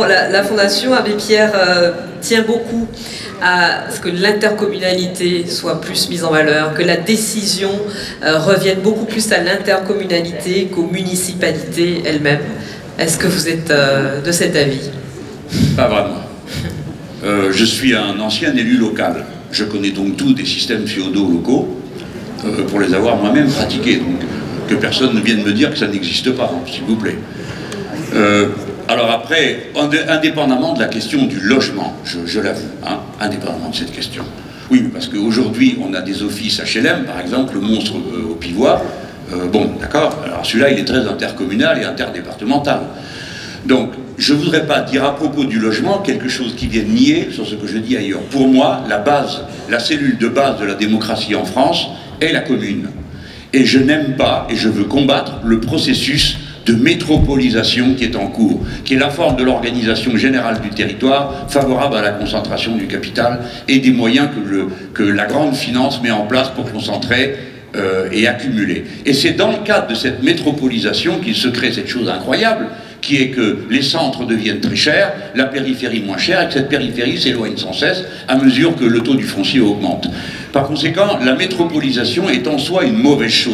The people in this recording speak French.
La Fondation Abbé Pierre tient beaucoup à ce que l'intercommunalité soit plus mise en valeur, que la décision revienne beaucoup plus à l'intercommunalité qu'aux municipalités elles-mêmes. Est-ce que vous êtes de cet avis? Pas vraiment. Je suis un ancien élu local. Je connais donc tous des systèmes féodaux locaux pour les avoir moi-même pratiqués. Donc que personne ne vienne me dire que ça n'existe pas, hein, s'il vous plaît. Alors après, indépendamment de la question du logement, je l'avoue, hein, indépendamment de cette question. Oui, parce qu'aujourd'hui, on a des offices HLM, par exemple, le monstre au Pivois. Bon, d'accord, alors celui-là, il est très intercommunal et interdépartemental. Donc, je ne voudrais pas dire à propos du logement quelque chose qui vienne nier sur ce que je dis ailleurs. Pour moi, la base, la cellule de base de la démocratie en France est la commune. Et je n'aime pas, et je veux combattre le processus de métropolisation qui est en cours, qui est la forme de l'organisation générale du territoire favorable à la concentration du capital et des moyens que la grande finance met en place pour concentrer et accumuler. Et c'est dans le cadre de cette métropolisation qu'il se crée cette chose incroyable, qui est que les centres deviennent très chers, la périphérie moins chère, et que cette périphérie s'éloigne sans cesse à mesure que le taux du foncier augmente. Par conséquent, la métropolisation est en soi une mauvaise chose.